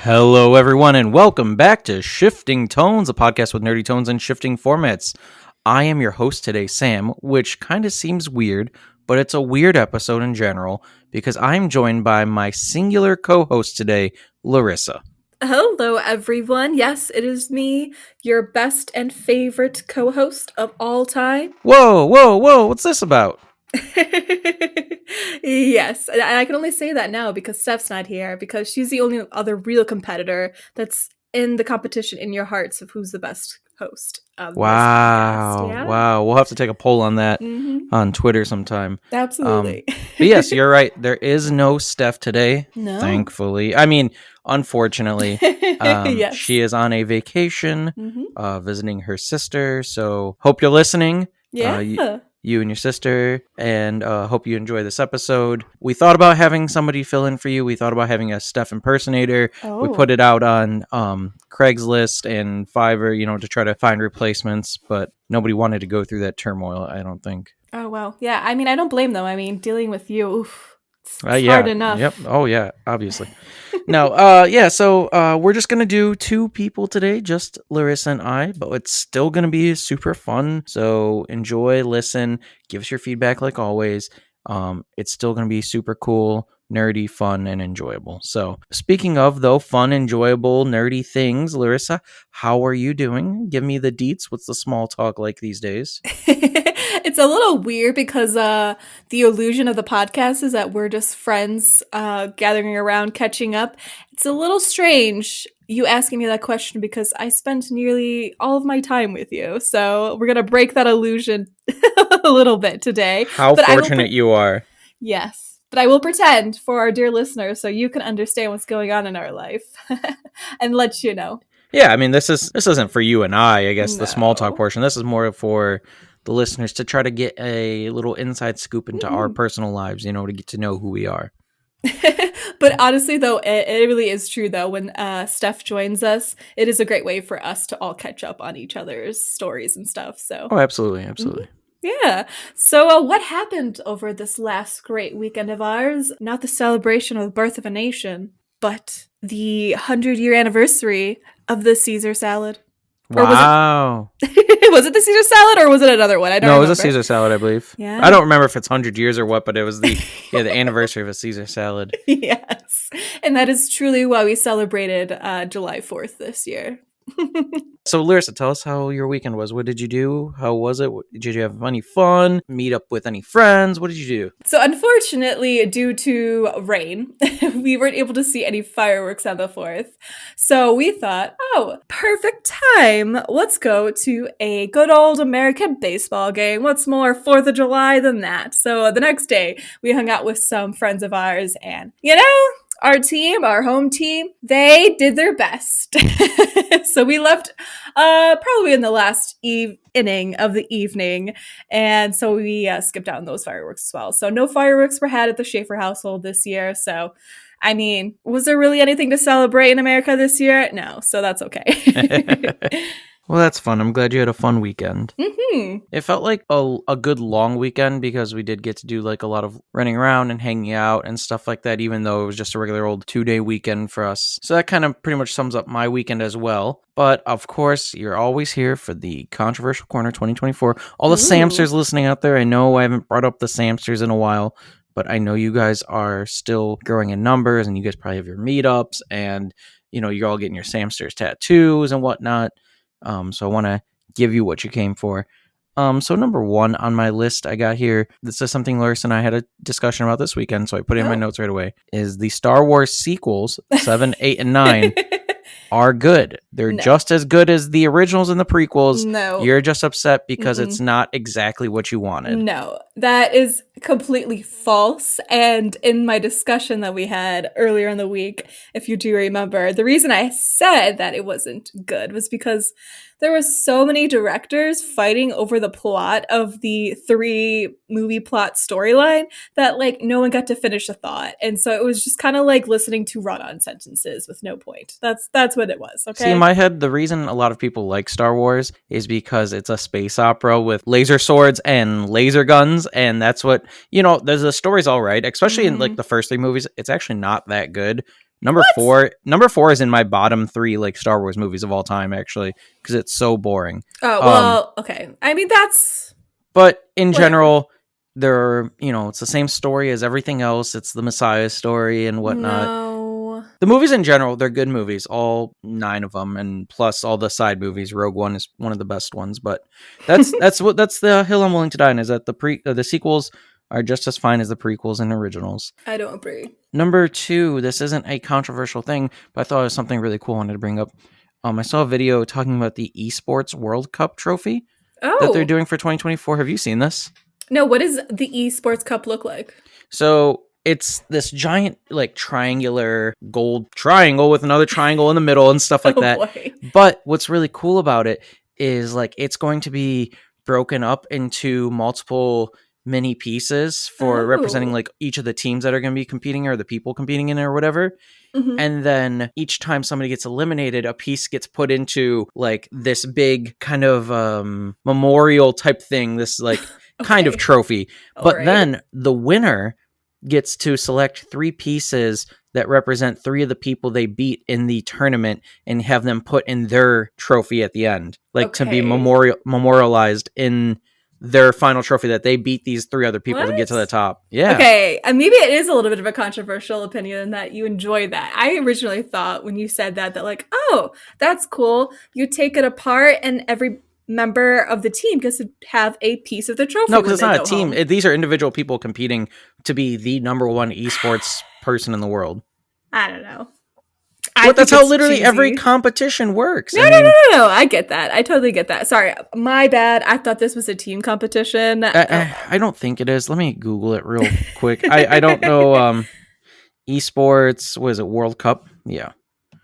Hello, everyone, and welcome back to Shifting Tones, a podcast with nerdy tones and shifting formats. I am your host today, Sam, which kind of seems weird, but it's a weird episode in general because I'm joined by my singular co-host today, Lorissa. Hello, everyone. Yes, it is me, your best and favorite co-host of all time. Whoa, what's this about? Yes, and I can only say that now because Steph's not here, because she's the only other real competitor that's in the competition in your hearts of who's the best host of this podcast. Yeah. Wow. We'll have to take a poll on that Mm-hmm. on Twitter sometime. Absolutely. But yes, you're right. There is no Steph today, No. thankfully. I mean, unfortunately. Yes. She is on a vacation, Mm-hmm. visiting her sister. So hope you're listening. Yeah. You and your sister, and hope you enjoy this episode. We thought about having somebody fill in for you. We thought about having a Steph impersonator. Oh. We put it out on Craigslist and Fiverr, to try to find replacements, but nobody wanted to go through that turmoil, I don't think. Oh, well. Yeah, I mean, I don't blame them. I mean, dealing with you, oof, it's Yeah. hard enough. Yep. Oh, yeah, obviously. No, so we're just going to do two people today, just Larissa and I, but it's still going to be super fun. So enjoy, listen, give us your feedback like always. It's still going to be super cool, nerdy, fun, and enjoyable. So speaking of, though, fun, enjoyable, nerdy things, Larissa, how are you doing? Give me the deets. What's the small talk like these days? It's a little weird because the illusion of the podcast is that we're just friends gathering around, catching up. It's a little strange you asking me that question because I spent nearly all of my time with you. So we're going to break that illusion a little bit today. How fortunate you are. Yes. But I will pretend for our dear listeners so you can understand what's going on in our life and let you know. Yeah, I mean, this isn't for you and I guess, the small talk No. portion. This is more for the listeners to try to get a little inside scoop into our personal lives, to get to know who we are. But honestly, though, it really is true, though, when Steph joins us, it is a great way for us to all catch up on each other's stories and stuff. So, Oh, absolutely. yeah. So, what happened over this last great weekend of ours? Not the celebration of the birth of a nation, but the 100-year anniversary of the Caesar salad. Wow. Was it the Caesar salad or was it another one? I don't remember. No, it was a Caesar salad, I believe. Yeah. I don't remember if it's 100 years or what, but it was the anniversary of a Caesar salad. Yes. And that is truly why we celebrated July 4th this year. So, Larissa, tell us how your weekend was. What did you do? How was it? Did you have any fun? Meet up with any friends? What did you do? So, unfortunately, due to rain, we weren't able to see any fireworks on the 4th. So, we thought, perfect time. Let's go to a good old American baseball game. What's more 4th of July than that? So, the next day, we hung out with some friends of ours and, our home team, they did their best. So we left probably in the last inning of the evening. And so we skipped out on those fireworks as well. So no fireworks were had at the Schaefer household this year. So, I mean, was there really anything to celebrate in America this year? No. So that's okay. Well, that's fun. I'm glad you had a fun weekend. Mm-hmm. It felt like a good long weekend because we did get to do like a lot of running around and hanging out and stuff like that, even though it was just a regular old 2-day weekend for us. So that kind of pretty much sums up my weekend as well. But of course, you're always here for the Controversial Corner 2024. All the Samsters listening out there, I know I haven't brought up the Samsters in a while, but I know you guys are still growing in numbers and you guys probably have your meetups and, you're all getting your Samsters tattoos and whatnot. So I want to give you what you came for. So number one on my list I got here, this is something Larissa and I had a discussion about this weekend, so I put it in my notes right away, is the Star Wars sequels, 7, 8, and 9, are good. They're just as good as the originals and the prequels. No. You're just upset because it's not exactly what you wanted. No, that is completely false. And in my discussion that we had earlier in the week, if you do remember, the reason I said that it wasn't good was because there were so many directors fighting over the plot of the 3-movie plot storyline that no one got to finish a thought. And so it was just kind of like listening to run-on sentences with no point. That's what it was, okay? See, in my head, the reason a lot of people like Star Wars is because it's a space opera with laser swords and laser guns, and that's what, the story's all right, especially in the first 3 movies. It's actually not that good. What? Number four is in my bottom three like Star Wars movies of all time, actually, because it's so boring. Oh, Um, well, okay. I mean, that's but in whatever. general, it's the same story as everything else. It's the Messiah story and whatnot. No. The movies in general, they're good movies, all 9 of them, and plus all the side movies. Rogue One is one of the best ones, but that's the hill I'm willing to die on. Is that the sequels are just as fine as the prequels and originals. I don't agree. Number 2, this isn't a controversial thing, but I thought it was something really cool I wanted to bring up. I saw a video talking about the esports World Cup trophy that they're Oh. doing for 2024. Have you seen this? No, what does the esports cup look like? So it's this giant, like, triangular gold triangle with another triangle in the middle and stuff like Oh that. boy. But what's really cool about it is, like, it's going to be broken up into multiple mini pieces for representing, Oh. like, each of the teams that are going to be competing or the people competing in it or whatever. Mhm. And then each time somebody gets eliminated, a piece gets put into, like, this big kind of memorial type thing, this, like, kind of Okay. trophy. All But right. then the winner gets to select 3 pieces that represent 3 of the people they beat in the tournament and have them put in their trophy at the end, like, to be Okay. memorialized in their final trophy that they beat these 3 other people to get to the What? top. Yeah. Okay, and maybe it is a little bit of a controversial opinion that you enjoy that. I originally thought when you said that like, oh, that's cool. You take it apart, and every member of the team gets to have a piece of the trophy No, because when it's they not a go team. home. These are individual people competing to be the number one esports person in the world. I don't know. I What? That's think how it's literally every cheesy. competition works. No, I no, no, mean, no, no. I get that. I totally get that. Sorry, my bad. I thought this was a team competition. Oh. I don't think it is. Let me Google it real quick. I don't know. Esports, was it World Cup? Yeah.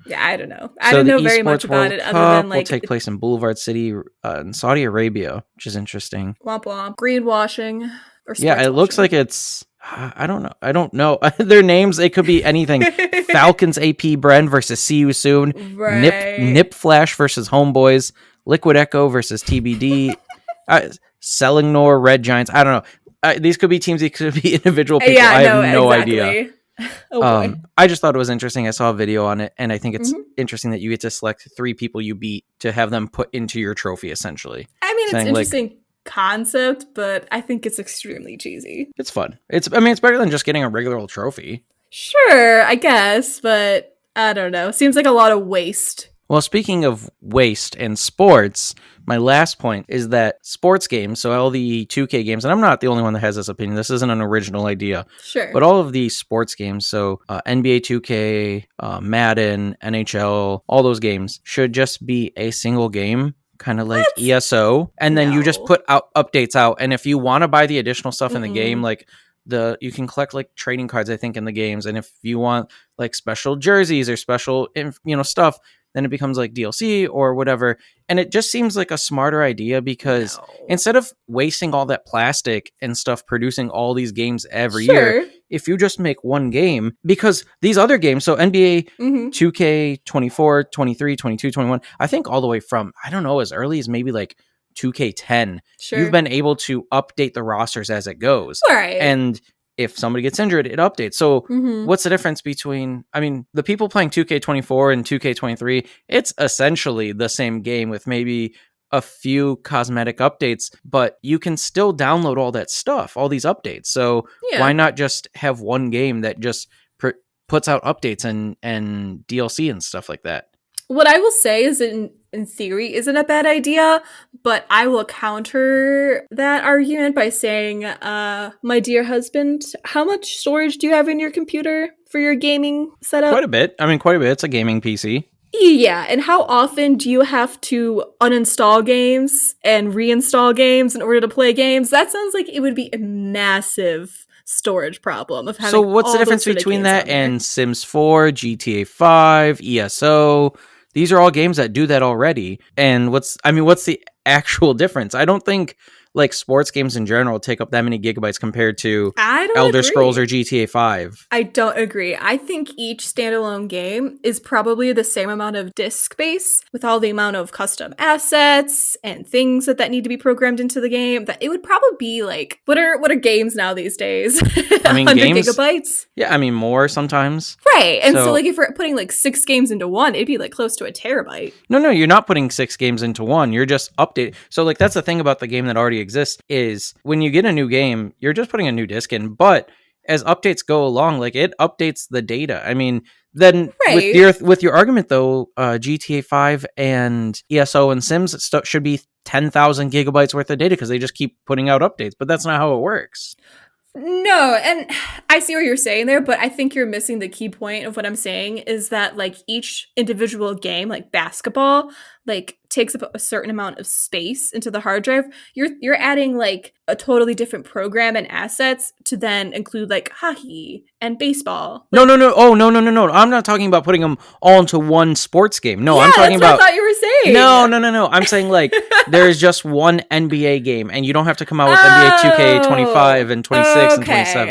Yeah, I don't know. I So don't the know very much Esports about World it other than Cup will like take place in Boulevard City in Saudi Arabia, which is interesting. womp womp, greenwashing or Yeah, sports it looks washing. like it's. I don't know. I don't know their names. It could be anything. Falcons AP Bren versus See You Soon. Right. Nip Flash versus Homeboys. Liquid Echo versus TBD. Sellingnor Red Giants. I don't know. These could be teams. These could be individual people. Yeah, I have no, no idea. exactly. Oh boy. I just thought it was interesting. I saw a video on it, and I think it's Hmm. interesting that you get to select 3 people you beat to have them put into your trophy, essentially. I mean, it's Saying, like, interesting concept, but I think it's extremely cheesy. it's fun. It's better than just getting a regular old trophy. Sure, I guess, but I don't know. Seems like a lot of waste. Well, speaking of waste and sports, my last point is that sports games, so all the 2K games, and I'm not the only one that has this opinion, this isn't an original idea, Sure. but all of these sports games, so NBA 2K, Madden, NHL, all those games should just be a single game, kind of like What? ESO, and then you just No. put out updates out, and if you want to buy the additional stuff in the game, Mm-mm. like you can collect like trading cards, I think, in the games, and if you want like special jerseys or special stuff, then it becomes like DLC or whatever. And it just seems like a smarter idea because No. instead of wasting all that plastic and stuff producing all these games every year, Sure. if you just make one game, because these other games, so NBA Mm-hmm. 2K 24, 23, 22, 21, I think all the way from, I don't know, as early as maybe like 2K10, Sure. you've been able to update the rosters as it goes. All right. And if somebody gets injured, it updates. So Mm-hmm. what's the difference between, I mean, the people playing 2K24 and 2K23, it's essentially the same game with maybe a few cosmetic updates, but you can still download all that stuff, all these updates. So Yeah. why not just have one game that just puts out updates and DLC and stuff like that? What I will say is, in theory, isn't a bad idea, but I will counter that argument by saying, my dear husband, how much storage do you have in your computer for your gaming setup? Quite a bit. I mean, quite a bit. It's a gaming PC. Yeah, and how often do you have to uninstall games and reinstall games in order to play games? That sounds like it would be a massive storage problem of having So what's the all difference those sort of between games that on there. and Sims 4, GTA 5, ESO? These are all games that do that already. And what's the actual difference? I don't think like sports games in general take up that many gigabytes compared to I don't Elder agree. Scrolls or GTA 5. I don't agree. I think each standalone game is probably the same amount of disk space with all the amount of custom assets and things that need to be programmed into the game. That it would probably be like what are games now these days? I mean, 100 games, gigabytes? yeah, I mean more sometimes. Right. And so So- like if we're putting like 6 games into one, it'd be like close to a terabyte. No, you're not putting 6 games into one. You're just updating. So like that's the thing about the game that already exists is when you get a new game, you're just putting a new disc in, but as updates go along, like it updates the data. I mean, then Right. with your argument though, GTA 5 and ESO and Sims should be 10,000 gigabytes worth of data because they just keep putting out updates, but that's not how it works. No, and I see what you're saying there, but I think you're missing the key point of what I'm saying is that like each individual game, like basketball, like takes up a certain amount of space into the hard drive. You're adding like a totally different program and assets to then include like hockey and baseball. No. Oh, no. I'm not talking about putting them all into one sports game. No, yeah, I'm talking that's about. what I thought you were saying. No. I'm saying like there's just one NBA game, and you don't have to come out with NBA 2K25 and 26 and 27.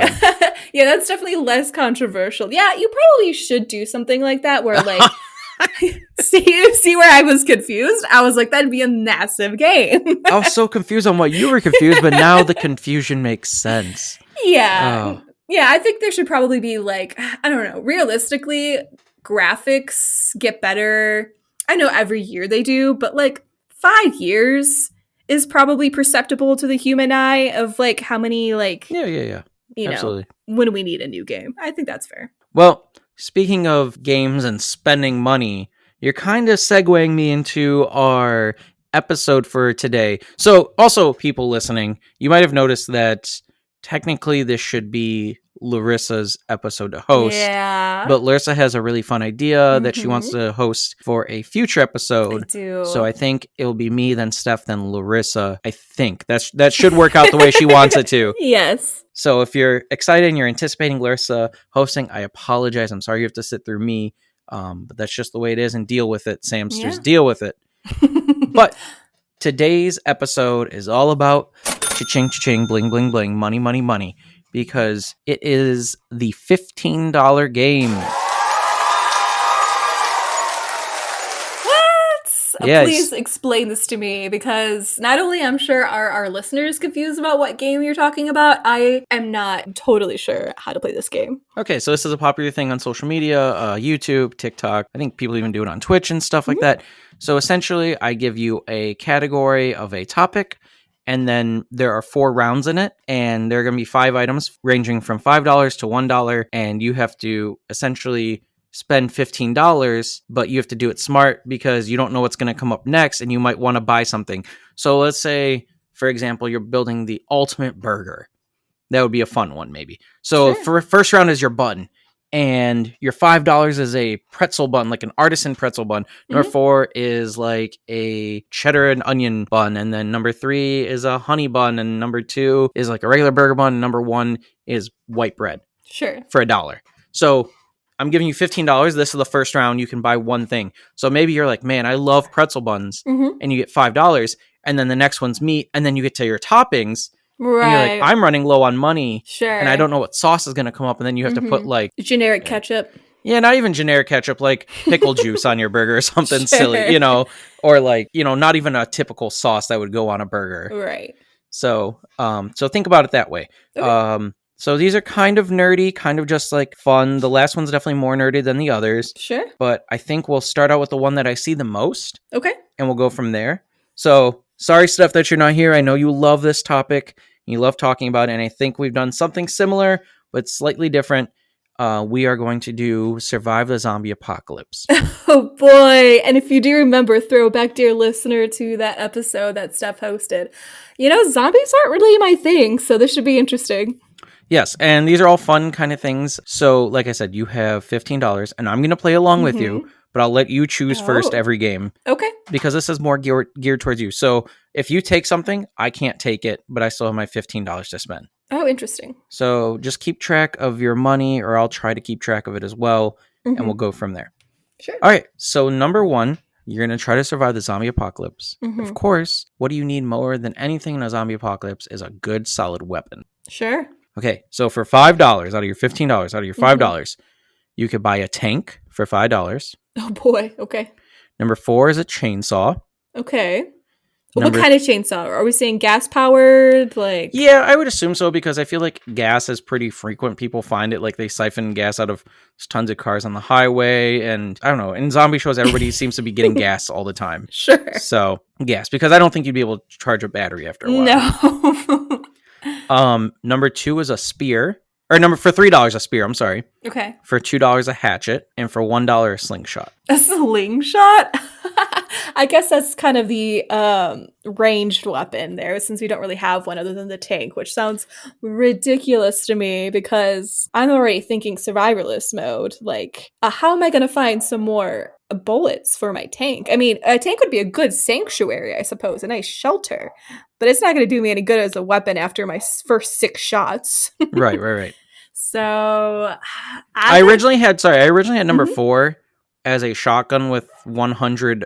Yeah, that's definitely less controversial. Yeah, you probably should do something like that where like see where I was confused? I was like, that'd be a massive game. I was so confused on what you were confused, but now the confusion makes sense. Yeah. Oh. Yeah, I think there should probably be like, I don't know, realistically, graphics get better. I know every year they do, but like 5 years is probably perceptible to the human eye of like how many like Yeah. you Absolutely. know, when we need a new game. I think that's fair. Well, speaking of games and spending money, you're kind of segueing me into our episode for today. So, also, people listening, you might have noticed that technically this should be Larissa's episode to host. Yeah. But Larissa has a really fun idea that she wants to host for a future episode. I do. So I think it'll be me, then Steph, then Larissa. I think that should work out the way she wants it to. Yes. So if you're excited and you're anticipating Larissa hosting, I apologize. I'm sorry you have to sit through me. But that's just the way it is, and deal with it, Samsters. Yeah. Deal with it. But today's episode is all about cha-ching, cha-ching, bling, bling, bling, money, money, money. Because it is the $15 game. What? Yes. Please explain this to me because not only I'm sure our listeners confused about what game you're talking about, I am not totally sure how to play this game. Okay, so this is a popular thing on social media, YouTube, TikTok. I think people even do it on Twitch and stuff like that. So essentially, I give you a category of a topic, and then there are 4 rounds in it, and there are going to be 5 items ranging from $5 to $1, and you have to essentially spend $15, but you have to do it smart because you don't know what's going to come up next, and you might want to buy something. So let's say, for example, you're building the ultimate burger. That would be a fun one, maybe. So for first round is your bun, and your $5 is a pretzel bun, like an artisan pretzel bun. Number 4 is like a cheddar and onion bun, and then number 3 is a honey bun, and number 2 is like a regular burger bun, and number 1 is white bread. Sure. For $1. So I'm giving you $15. This is the first round. You can buy one thing. So maybe you're like, man, I love pretzel buns, and you get $5, and then the next one's meat, and then you get to your toppings. Right. And you're like, I'm running low on money. Sure. And I don't know what sauce is going to come up. And then you have to put like generic ketchup. Yeah, not even generic ketchup, like pickle juice on your burger or something silly, you know, or like, you know, not even a typical sauce that would go on a burger. Right. So, so think about it that way. Okay. So these are kind of nerdy, kind of just like fun. The last one's definitely more nerdy than the others. Sure. But I think we'll start out with the one that I see the most. Okay. And we'll go from there. So sorry, Steph, that you're not here. I know you love this topic. You love talking about it. And I think we've done something similar, but slightly different. We are going to do Survive the Zombie Apocalypse. Oh boy. And if you do remember, throwback, dear listener, to that episode that Steph hosted, you know, zombies aren't really my thing. So this should be interesting. Yes, and these are all fun kind of things. So, like I said, you have $15, and I'm going to play along with you, but I'll let you choose first every game. Okay. Because this is more geared towards you. So, if you take something, I can't take it, but I still have my $15 to spend. Oh, interesting. So, just keep track of your money, or I'll try to keep track of it as well, and we'll go from there. Sure. All right, so number 1, You're going to try to survive the zombie apocalypse. Mhm. Of course, what do you need more than anything in a zombie apocalypse is a good solid weapon. Sure. Okay, so for $5 out of your $15, out of your $5, Mhm. you could buy a tank for $5. Oh boy. Okay. Number 4 is a chainsaw. Okay. What Number kind of chainsaw? Are we saying gas powered? Like, Yeah, I would assume so because I feel like gas is pretty frequent. People find it like they siphon gas out of tons of cars on the highway. And I don't know, in zombie shows, everybody seems to be getting gas all the time. sure. So, gas, because I don't think you'd be able to charge a battery after a while. No. Number 2 is a spear. Or number for $3 a spear, I'm sorry. Okay. For $2 a hatchet, and for $1 a slingshot. A slingshot? I guess that's kind of the ranged weapon there, since we don't really have one other than the tank, which sounds ridiculous to me because I'm already thinking survivalist mode. Like, how am I going to find some more bullets for my tank? I mean, a tank would be a good sanctuary, I suppose, a nice shelter, but it's not going to do me any good as a weapon after my first 6 shots. Right. So I originally had number Mhm. 4 as a shotgun with 100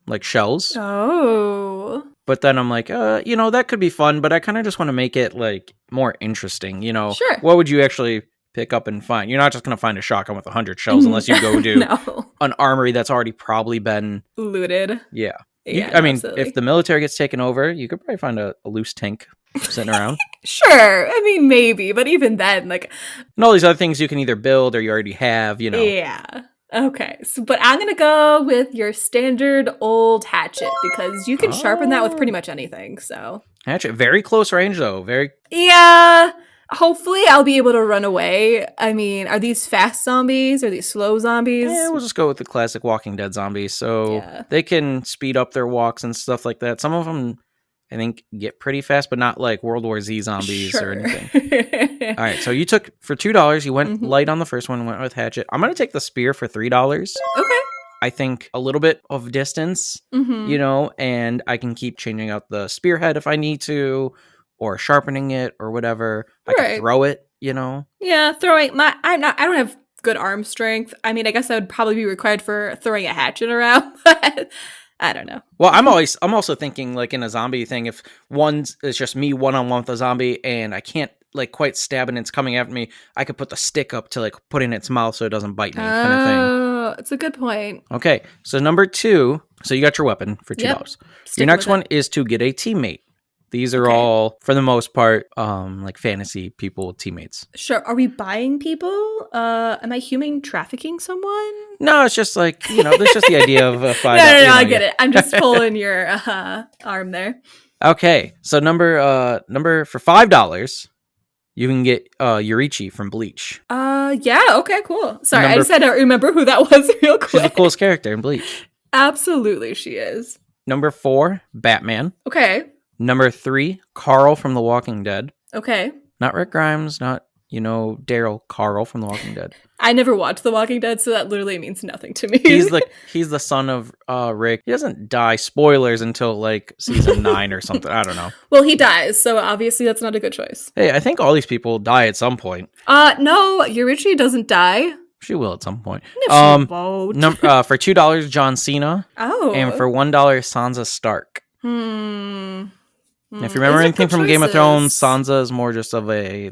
like shells. Oh. But then I'm like, that could be fun, but I kind of just want to make it like more interesting. Sure. What would you actually pick up and find? You're not just going to find a shotgun with 100 shells unless you go to no. an armory that's already probably been Looted. Yeah. Yeah, I mean, absolutely. if the military gets taken over, you could probably find a loose tank sitting around. Sure. I mean, maybe, but even then, like, And all these other things you can either build or you already have, yeah. Okay. So, but I'm going to go with your standard old hatchet because you can sharpen that with pretty much anything. So, Hatchet, very close range though. Very. yeah. Hopefully, I'll be able to run away. I mean, are these fast zombies? Are these slow zombies? Yeah, we'll just go with the classic Walking Dead zombies. So they can speed up their walks and stuff like that. Some of them, I think, get pretty fast, but not like World War Z zombies or anything. All right, so you took for $2. You went light on the first one, went with hatchet. I'm gonna take the spear for $3. Okay. I think a little bit of distance, and I can keep changing out the spearhead if I need to, or sharpening it or whatever. I can throw it, Yeah, throwing I don't have good arm strength. I mean, I guess I would probably be required for throwing a hatchet around, but I don't know. Well, I'm also thinking like in a zombie thing, if it's just me one-on-one with a zombie and I can't like quite stab and it's coming after me, I could put the stick up to like put in its mouth so it doesn't bite me kind of thing. Oh, it's a good point. Okay, so number 2, so you got your weapon for $2. Yep. Your next one is to get a teammate. These are all, for the most part, like fantasy people, teammates. Sure. Are we buying people? Am I human trafficking someone? No, it's just like, there's just the idea of a $5. No, I get it. I'm just pulling your arm there. Okay, so number for $5, you can get Yurichi from Bleach. Yeah, okay, cool. Sorry, I just had to remember who that was real quick. She's the coolest character in Bleach. Absolutely, she is. Number 4, Batman. Okay. Number 3, Carl from The Walking Dead. Okay. Not Rick Grimes, not, Daryl, Carl from The Walking Dead. I never watched The Walking Dead, so that literally means nothing to me. He's the son of Rick. He doesn't die, spoilers, until like season 9 or something. I don't know. Well, he dies, so obviously that's not a good choice. Hey, I think all these people die at some point. No, Yurichi doesn't die. She will at some point. No, she won't. For $2, John Cena. Oh. And for $1, Sansa Stark. If you remember anything from Game of Thrones, Sansa is more just of a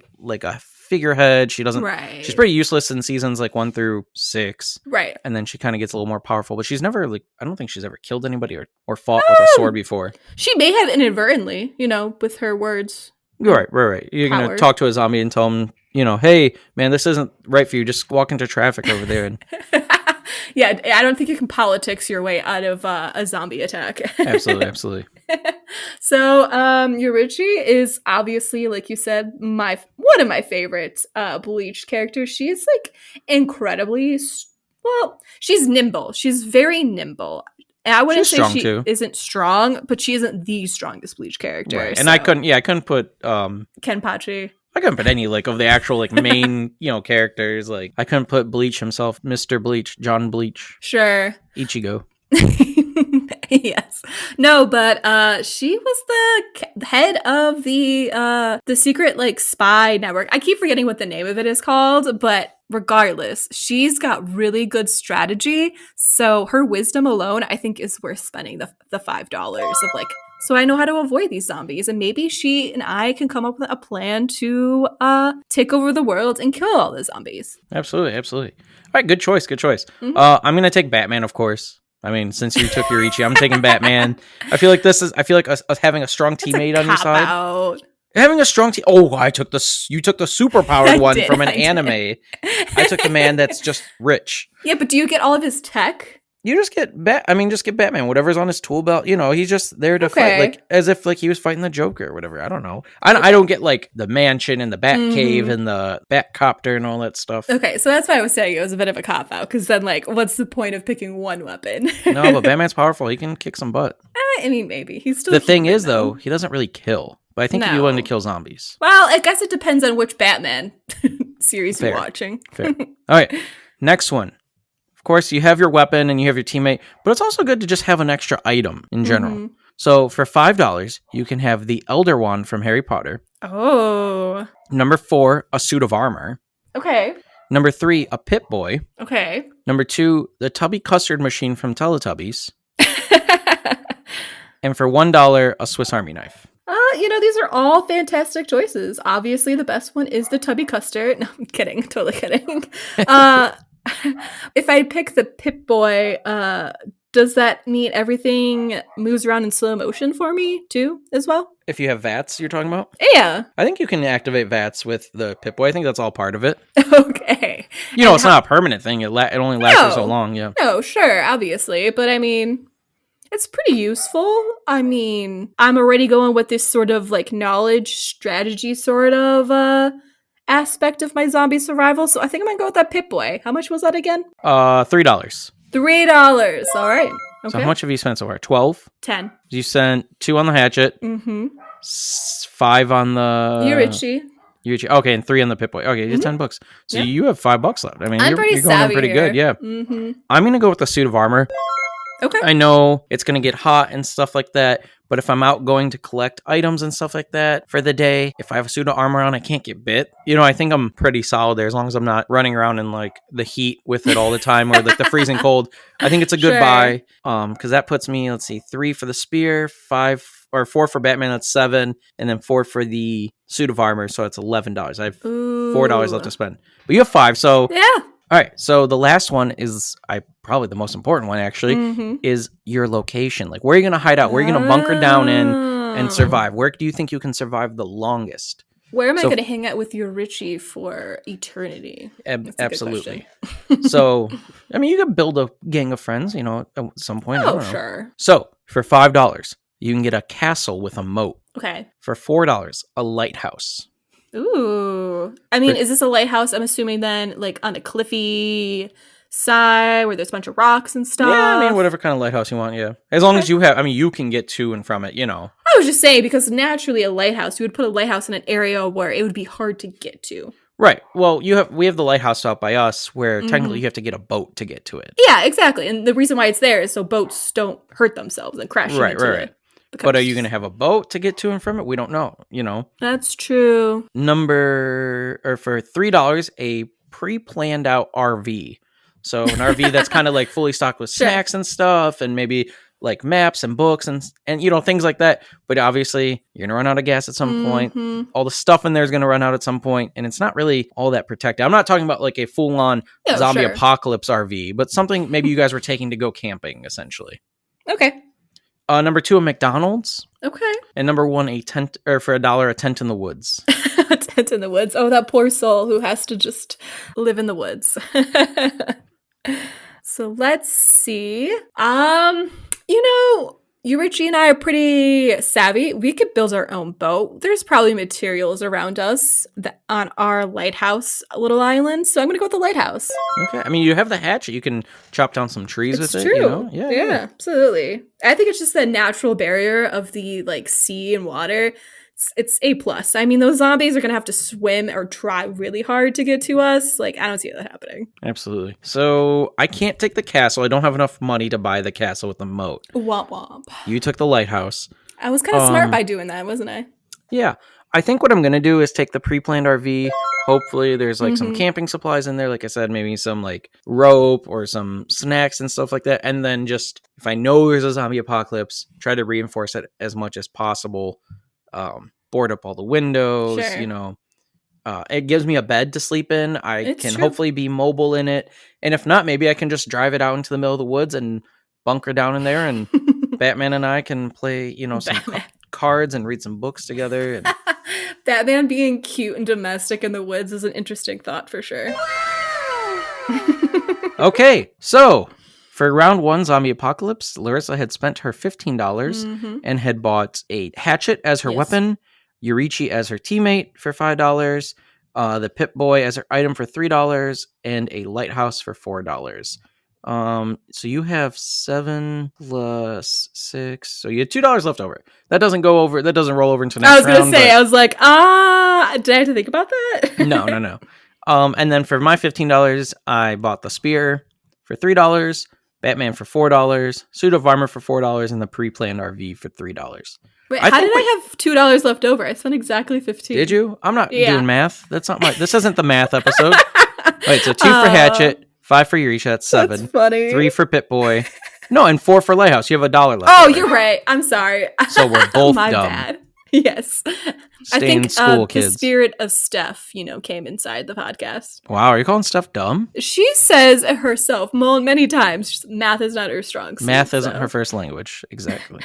figurehead. She doesn't. Right. She's pretty useless in seasons 1 through 6. Right. And then she kind of gets a little more powerful, but she's never I don't think she's ever killed anybody or fought with a sword before. She may have inadvertently, with her words. Right. You're going to talk to a zombie and tell him, hey, man, this isn't right for you. Just walk into traffic over there. And yeah, I don't think you can politics your way out of a zombie attack. Absolutely. So, Yurichi is obviously, like you said, one of my favorite Bleach characters. She is incredibly she's nimble. She's very nimble. And I wouldn't say she isn't strong, but she isn't the strongest Bleach character. Right. And I couldn't put Kenpachi. I couldn't put any of the actual main characters. I couldn't put Bleach himself, Mr. Bleach, John Bleach. Sure. Ichigo. Yes. No, but she was the head of the secret spy network. I keep forgetting what the name of it is called, but regardless, she's got really good strategy. So her wisdom alone, I think, is worth spending the $5 of like, so I know how to avoid these zombies. And maybe she and I can come up with a plan to take over the world and kill all the zombies. Absolutely, absolutely. All right, good choice, good choice. Mhm. I'm going to take Batman, of course. I mean, since you took Yorichi, I'm taking Batman. I feel like us having a strong teammate on your side. Out. Having a strong team. Oh, you took the superpowered one from an anime. I took the man that's just rich. Yeah, but do you get all of his tech? You just get just get Batman. Whatever's on his tool belt. You know, he's just there to fight, like as if like he was fighting the Joker or whatever. I don't know. I don't get like the mansion and the Bat Cave and the Batcopter and all that stuff. Okay, so that's why I was saying it was a bit of a cop out, because then like, what's the point of picking one weapon? No, but Batman's powerful. He can kick some butt. I mean, maybe he's still. The thing is, though, he doesn't really kill. But I think he'd be willing to kill zombies. Well, I guess it depends on which Batman series you're watching. Fair. All right, next one. Of course, you have your weapon and you have your teammate, but it's also good to just have an extra item in general. Mm-hmm. So for $5, you can have the Elder Wand from Harry Potter. Oh. Number 4, a suit of armor. Okay. Number 3, a Pip-Boy. Okay. Number 2, the Tubby Custard Machine from Teletubbies. And for $1, a Swiss Army knife. These are all fantastic choices. Obviously, the best one is the Tubby Custard. No, I'm kidding. Totally kidding. If I pick the Pip-Boy, does that mean everything moves around in slow motion for me, too, as well? If you have VATS, you're talking about? Yeah. I think you can activate VATS with the Pip-Boy. I think that's all part of it. Okay. It's not a permanent thing. It only lasts for so long, yeah. No, sure, obviously. But, I mean, it's pretty useful. I mean, I'm already going with this sort of, like, knowledge strategy sort of aspect of my zombie survival. So I think I'm going to go with that Pip-Boy. How much was that again? $3. $3. All right. Okay. So how much have you spent so far? 12? 10. You spent 2 on the hatchet. Mm-hmm. 5 on the... Yorichi. Okay, and 3 on the Pip-Boy. Okay, you did $10. So you have $5 left. I mean, you're going in pretty good, yeah. Mm-hmm. I'm going to go with the suit of armor. Okay. I know it's going to get hot and stuff like that, but if I'm out going to collect items and stuff like that for the day, if I have a suit of armor on, I can't get bit. I think I'm pretty solid there as long as I'm not running around in like the heat with it all the time or like the freezing cold. I think it's a good buy because that puts me, let's see, 3 for the spear, 4 for Batman, that's 7, and then 4 for the suit of armor, so it's $11. I have $4 left to spend. But you have 5, so... Yeah. All right, so the last one is probably the most important one, actually, is your location. Like, where are you going to hide out? Where are you going to bunker down in and survive? Where do you think you can survive the longest? Where am I going to hang out with your Richie for eternity? Absolutely. So, I mean, you could build a gang of friends, at some point. Oh, sure. So, for $5, you can get a castle with a moat. Okay. For $4, a lighthouse. Ooh. I mean, is this a lighthouse? I'm assuming then, like, on a cliffy side where there's a bunch of rocks and stuff. Yeah, I mean, whatever kind of lighthouse you want, yeah. As long as you have, you can get to and from it, I was just saying, because naturally a lighthouse, you would put a lighthouse in an area where it would be hard to get to. Right. Well, we have the lighthouse out by us where technically you have to get a boat to get to it. Yeah, exactly. And the reason why it's there is so boats don't hurt themselves and crash into it. But are you going to have a boat to get to and from it? We don't know, That's true. For $3, a pre-planned out RV. So an RV that's kind of like fully stocked with snacks and stuff and maybe like maps and books and things like that. But obviously you're going to run out of gas at some point. All the stuff in there is going to run out at some point, and it's not really all that protected. I'm not talking about like a full-on zombie apocalypse RV, but something maybe you guys were taking to go camping, essentially. Okay. Number 2, a McDonald's. Okay. And number 1, a tent, or for $1, a tent in the woods. A tent in the woods. Oh, that poor soul who has to just live in the woods. So let's see. Richie and I are pretty savvy. We could build our own boat. There's probably materials around us on our lighthouse little island. So I'm going to go with the lighthouse. Okay. I mean, you have the hatchet. You can chop down some trees with it. It's true. Yeah, absolutely. I think it's just the natural barrier of the sea and water. It's A+. I mean, those zombies are going to have to swim or try really hard to get to us. I don't see that happening. Absolutely. So I can't take the castle. I don't have enough money to buy the castle with the moat. Womp womp. You took the lighthouse. I was kind of smart by doing that, wasn't I? Yeah. I think what I'm going to do is take the pre-planned RV. Hopefully there's like some camping supplies in there. Like I said, maybe some like rope or some snacks and stuff like that. And then just, if I know there's a zombie apocalypse, try to reinforce it as much as possible. Board up all the windows, Sure. you know. It gives me a bed to sleep in. I It's can true. hopefully be mobile in it. And if not, maybe I can just drive it out into the middle of the woods and bunker down in there, and Batman and I can play, you know, some cards and read some books together. And Batman being cute and domestic in the woods is an interesting thought for sure. Okay, so for round 1 zombie apocalypse, Larissa had spent her $15 and had bought a hatchet as her weapon, Yurichi as her teammate for $5, the Pip-Boy as her item for $3, and a lighthouse for $4. So you have 7 plus 6. So you had $2 left over. That doesn't go over. That doesn't roll over into next round. I was gonna say. I was like, did I have to think about that? No. And then for my $15, I bought the spear for $3, Batman for $4, suit of armor for $4, and the pre-planned RV for $3. Wait, how did I have $2 left over? I spent exactly 15. Did you? I'm not doing math. That's not my. This isn't the math episode. Wait, so 2 for hatchet, 5 for Yuricha. That's 7. That's funny. 3 for Pip-Boy. No, and 4 for lighthouse. You have $1 left. Oh, you're right. I'm sorry. So we're both my dumb. bad. Yes. Stay I think in school, kids. The spirit of Steph, came inside the podcast. Wow, are you calling Steph dumb? She says herself many times, math is not her strong suit. Math isn't her first language. Exactly.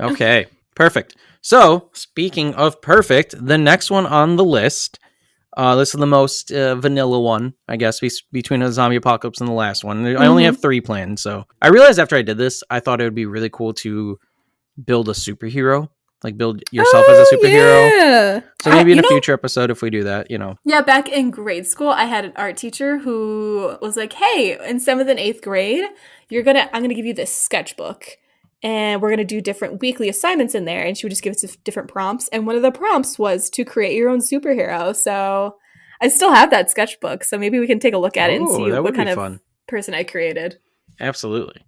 Okay, perfect. So, speaking of perfect, the next one on the list, this is the most vanilla one, I guess, between a zombie apocalypse and the last one. I only have 3 planned, so I realized after I did this, I thought it would be really cool to build a superhero. Like, build yourself as a superhero. Yeah. So maybe in a future episode, if we do that, Yeah, back in grade school, I had an art teacher who was like, hey, in 7th and 8th grade, I'm going to give you this sketchbook. And we're going to do different weekly assignments in there. And she would just give us different prompts. And one of the prompts was to create your own superhero. So I still have that sketchbook. So maybe we can take a look at it and see what kind of person I created. Absolutely.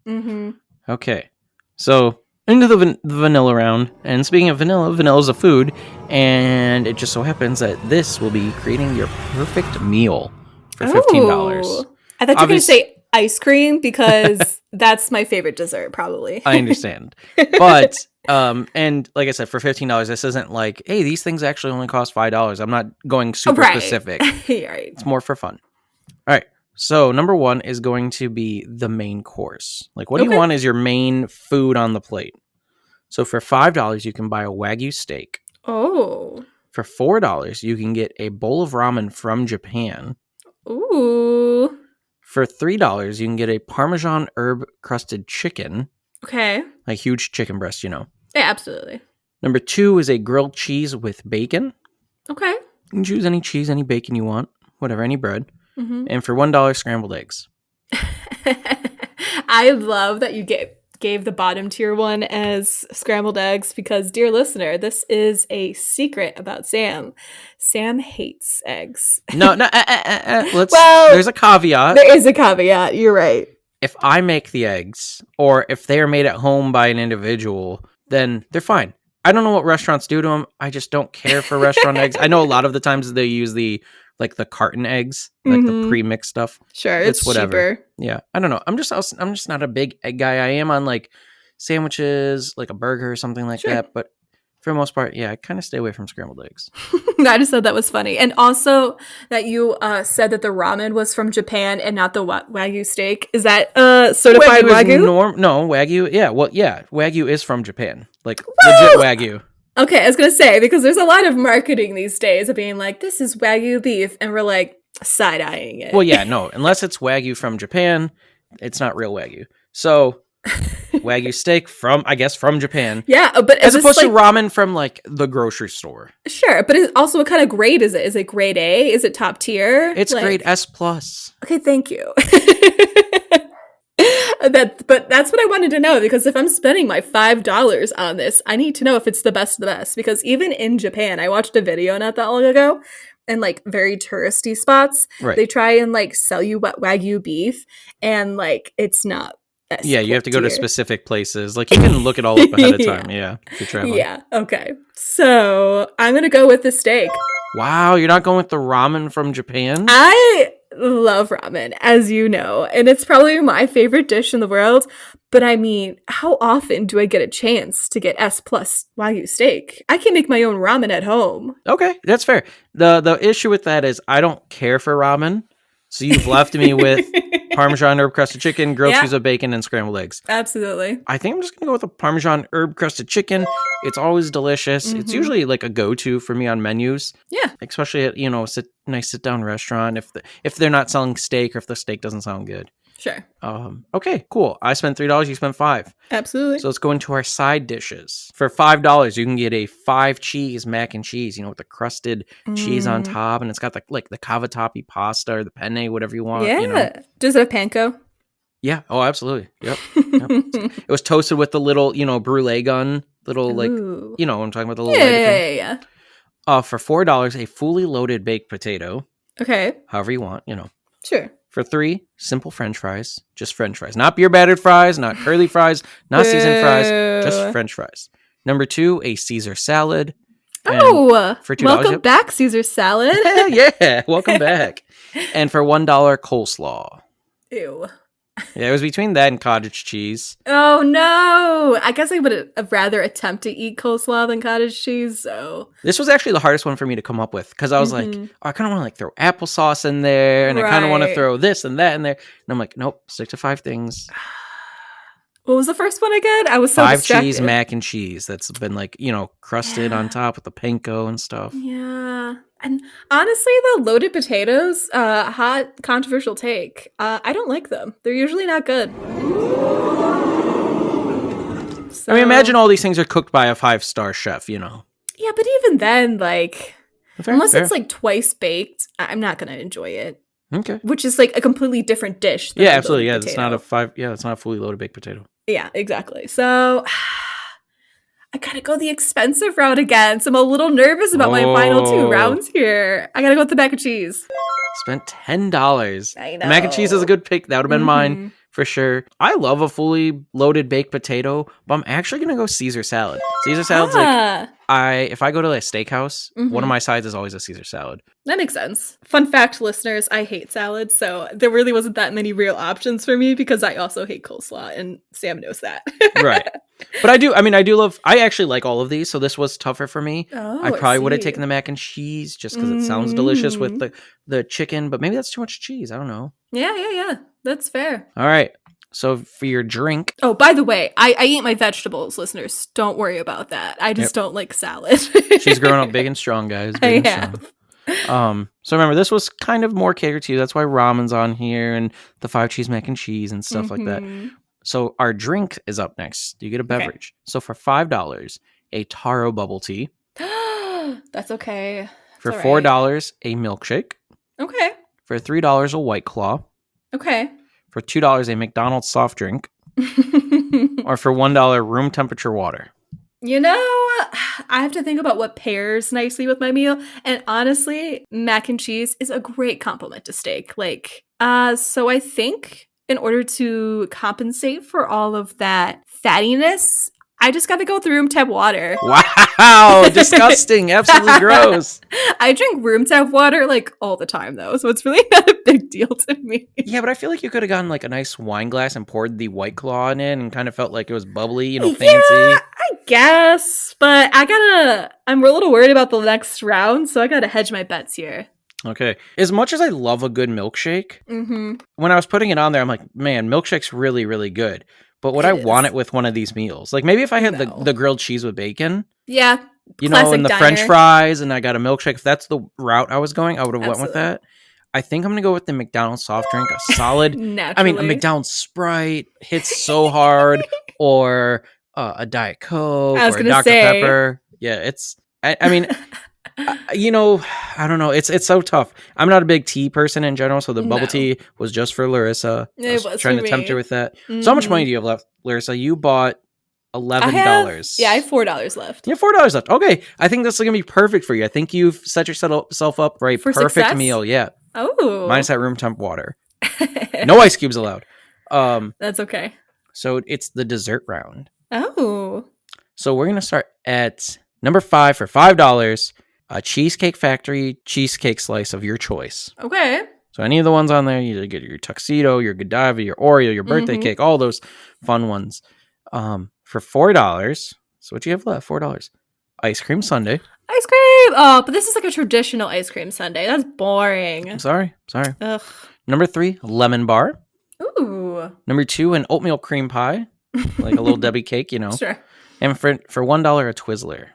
Okay. So into the vanilla round. And speaking of vanilla is a food. And it just so happens that this will be creating your perfect meal for $15. I thought you were going to say ice cream because that's my favorite dessert, probably. I understand. But, and like I said, for $15, this isn't like, hey, these things actually only cost $5. I'm not going super specific. Right. It's more for fun. All right. So number 1 is going to be the main course. Like, what do you want as your main food on the plate? So for $5, you can buy a Wagyu steak. Oh. For $4, you can get a bowl of ramen from Japan. Ooh. For $3, you can get a Parmesan herb crusted chicken. Okay. Like huge chicken breast, Yeah, absolutely. Number 2 is a grilled cheese with bacon. Okay. You can choose any cheese, any bacon you want, whatever, any bread. And for $1, scrambled eggs. I love that you gave the bottom tier one as scrambled eggs because, dear listener, this is a secret about Sam. Sam hates eggs. No. There's a caveat. There is a caveat. You're right. If I make the eggs, or if they are made at home by an individual, then they're fine. I don't know what restaurants do to them. I just don't care for restaurant eggs. I know a lot of the times they use the carton eggs, like the pre-mixed stuff. Sure, it's whatever. Cheaper. Yeah, I don't know. I'm just not a big egg guy. I am on like sandwiches, like a burger or something like that. But for the most part, yeah, I kind of stay away from scrambled eggs. I just thought that was funny. And also that you said that the ramen was from Japan and not the Wagyu steak. Is that certified Wagyu? No, Wagyu. Yeah, well, yeah, Wagyu is from Japan. Like, legit Wagyu. Okay, I was going to say, because there's a lot of marketing these days of being like, this is Wagyu beef. And we're like side-eyeing it. Well, yeah, no. Unless it's Wagyu from Japan, it's not real Wagyu. So... Wagyu steak from Japan. Yeah, but as opposed to ramen from like the grocery store. Sure, but also what kind of grade is it? Is it grade A? Is it top tier? It's grade S plus. Okay, thank you. But that's what I wanted to know, because if I'm spending my $5 on this, I need to know if it's the best of the best. Because even in Japan, I watched a video not that long ago, and like very touristy spots, they try and like sell you Wagyu beef, and like it's not. Yeah, you have to go to specific places. Like, you can look it all up ahead of time. Yeah, if you're traveling. Yeah, okay. So I'm going to go with the steak. Wow, you're not going with the ramen from Japan? I love ramen, as you know, and it's probably my favorite dish in the world. But I mean, how often do I get a chance to get S plus Wagyu steak? I can make my own ramen at home. Okay, that's fair. The issue with that is I don't care for ramen. So you've left me with Parmesan herb crusted chicken, grilled Yeah. cheese with bacon, and scrambled eggs. Absolutely. I think I'm just gonna go with a Parmesan herb crusted chicken. It's always delicious. It's usually like a go-to for me on menus. Yeah. Especially at, nice sit down restaurant if they're not selling steak or if the steak doesn't sound good. Sure. Okay, cool. I spent $3, you spent $5. Absolutely. So let's go into our side dishes. For $5, you can get a 5-cheese mac and cheese, with the crusted cheese on top, and it's got the cavatappi pasta or the penne, whatever you want. Yeah. Does it have panko? Yeah. Oh, absolutely. Yep. It was toasted with the little, brulee gun, little Ooh. what I'm talking about, the little lighter thing. Yeah. For $4, a fully loaded baked potato. Okay. However you want, Sure. For $3, simple French fries, just French fries, not beer battered fries, not curly fries, not seasoned fries, just French fries. Number 2, a Caesar salad. Oh, for $2, welcome back, Caesar salad. Yeah, welcome back. And for $1, coleslaw. Ew. Yeah, it was between that and cottage cheese. Oh no! I guess I would rather attempt to eat coleslaw than cottage cheese. So this was actually the hardest one for me to come up with because I was like, I kind of want to throw applesauce in there, and I kind of want to throw this and that in there, and I'm like, nope, stick to 5 things. What was the first one again? I was so 5 distracted. cheese mac and cheese that's been crusted on top with the panko and stuff. Yeah. And honestly, the loaded potatoes, hot controversial take. I don't like them. They're usually not good. So, I mean, imagine all these things are cooked by a 5-star chef, Yeah, but even then, unless fair. it's twice baked, I'm not gonna enjoy it. Okay. Which is a completely different dish. Yeah, absolutely. Yeah, potato. it's not a 5. Yeah, it's not a fully loaded baked potato. Yeah, exactly. So I gotta go the expensive route again. So I'm a little nervous about my final 2 rounds here. I gotta go with the mac and cheese. Spent $10. I know. The mac and cheese is a good pick. That would have been mine for sure. I love a fully loaded baked potato, but I'm actually gonna go Caesar salad. Caesar salad's if I go to a steakhouse, one of my sides is always a Caesar salad. That makes sense. Fun fact, listeners, I hate salad, so there really wasn't that many real options for me because I also hate coleslaw, and Sam knows that. Right. But I actually like all of these, so this was tougher for me. Oh, I probably would have taken the mac and cheese just because it sounds delicious with the chicken, but maybe that's too much cheese. I don't know. Yeah. That's fair. All right. So for your drink. Oh, by the way, I eat my vegetables, listeners. Don't worry about that. I just don't like salad. She's growing up big and strong, guys. Big and strong. So remember, this was kind of more catered to you. That's why ramen's on here and the 5 cheese mac and cheese and stuff like that. So our drink is up next. You get a beverage. Okay. So for $5, a taro bubble tea. That's okay. For $4, a milkshake. Okay. For $3, a White Claw. Okay. For $2, a McDonald's soft drink. Or for $1, room temperature water. I have to think about what pairs nicely with my meal. And honestly, mac and cheese is a great complement to steak. So I think in order to compensate for all of that fattiness, I just got to go with room temp water. Wow, disgusting. Absolutely gross. I drink room temp water all the time though, so it's really not a big deal to me. Yeah, but I feel like you could have gotten a nice wine glass and poured the White Claw in it and kind of felt like it was bubbly, fancy. Yeah, I guess, but I'm a little worried about the next round, so I gotta hedge my bets here. Okay. As much as I love a good milkshake, when I was putting it on there, I'm like, man, milkshake's really, really good. But would I want it with one of these meals? Maybe if I had the grilled cheese with bacon. Yeah. And the French fries, and I got a milkshake. If that's the route I was going, I would have went with that. I think I'm going to go with the McDonald's soft drink, a solid. I mean, a McDonald's Sprite hits so hard, or a Diet Coke, or a Dr. Pepper. Yeah, it's, I mean... I don't know. It's so tough. I'm not a big tea person in general, so the bubble tea was just for Larissa. It was trying to tempt her with that. So how much money do you have left, Larissa? You bought $11. I have $4 left. You have $4 left. Okay. I think this is going to be perfect for you. I think you've set yourself up for a perfect success? meal. Yeah. Oh. Minus that room temp water. No ice cubes allowed. That's okay. So it's the dessert round. Oh. So we're going to start at number 5 for $5. a Cheesecake Factory cheesecake slice of your choice. Okay. So any of the ones on there, you get your tuxedo, your Godiva, your Oreo, your birthday cake, all those fun ones. For $4. So what do you have left? $4. Ice cream sundae. Ice cream. Oh, but this is like a traditional ice cream sundae. That's boring. I'm sorry. Ugh. Number 3, lemon bar. Ooh. Number 2, an oatmeal cream pie, like a little Debbie cake, Sure. And for $1, a Twizzler.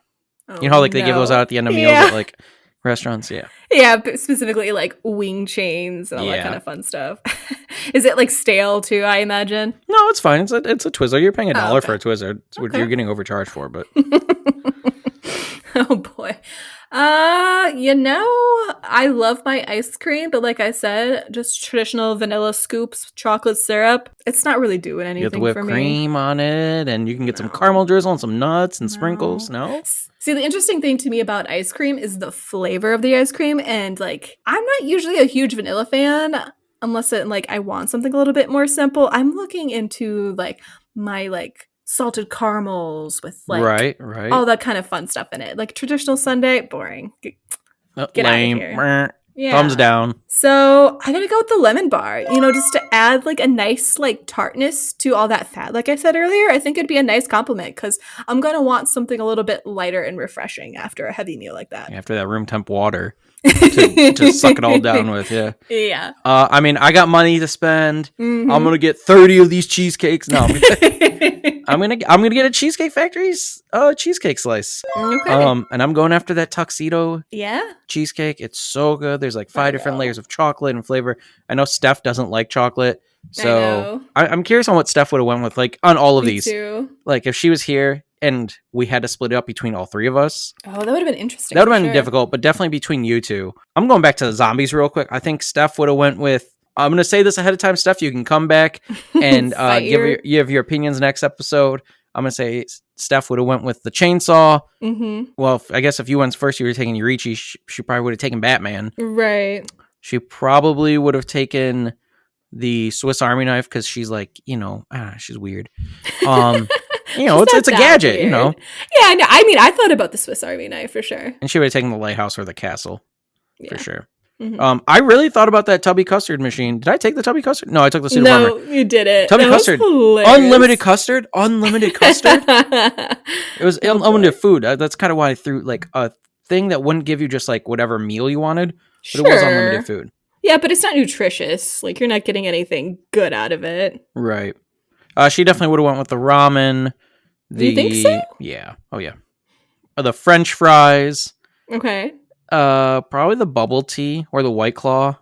Oh, You know how like they give those out at the end of meals at like restaurants? Yeah. Yeah, but specifically like wing chains and all that kind of fun stuff. Is it like stale too, I imagine? No, it's fine. It's a Twizzler. You're paying $1 for a Twizzler. It's what you're getting overcharged for, but oh boy. I love my ice cream, but like I said, just traditional vanilla scoops, chocolate syrup. It's not really doing anything you get the whipped for me. cream on it, and you can get some caramel drizzle and some nuts and sprinkles. No? See, the interesting thing to me about ice cream is the flavor of the ice cream, and like I'm not usually a huge vanilla fan unless I want something a little bit more simple. I'm looking into like my like salted caramels with like right. all that kind of fun stuff in it. Like traditional sundae, boring. Get lame. out of here. Yeah. Thumbs down. So I'm gonna go with the lemon bar, just to add like a nice like tartness to all that fat. Like I said earlier, I think it'd be a nice compliment because I'm gonna want something a little bit lighter and refreshing after a heavy meal like that. After that room temp water to suck it all down with, yeah. Yeah. I mean, I got money to spend. I'm gonna get 30 of these cheesecakes. No, I'm gonna get a Cheesecake Factory's cheesecake slice. Okay. And I'm going after that tuxedo. Yeah. Cheesecake. It's so good. There's like 5 different layers of chocolate and flavor. I know Steph doesn't like chocolate, so I'm curious on what Steph would have went with, like on all of these. Too. Like if she was here and we had to split it up between all 3 of us. Oh, that would have been interesting. That would have been difficult, but definitely between you two. I'm going back to the zombies real quick. I think Steph would have went with. I'm going to say this ahead of time, Steph. You can come back and give your opinions next episode. I'm going to say Steph would have went with the chainsaw. Mm-hmm. Well, I guess if you went first, you were taking Yurichi. She probably would have taken Batman. Right. She probably would have taken the Swiss Army knife because she's like, she's weird. It's a gadget, weird. Yeah, no, I mean, I thought about the Swiss Army knife for sure. And she would have taken the lighthouse or the castle for sure. Mm-hmm. I really thought about that tubby custard machine. Did I take the tubby custard? No, I took the pseudo bomber. No, you did it. Tubby custard. Unlimited custard. It was unlimited food. That's kind of why I threw like a thing that wouldn't give you just like whatever meal you wanted, but it was unlimited food. Yeah, but it's not nutritious. Like you're not getting anything good out of it. Right. She definitely would have went with the ramen. You think so? Yeah. Oh yeah. The French fries. Okay. Probably the bubble tea or the White Claw.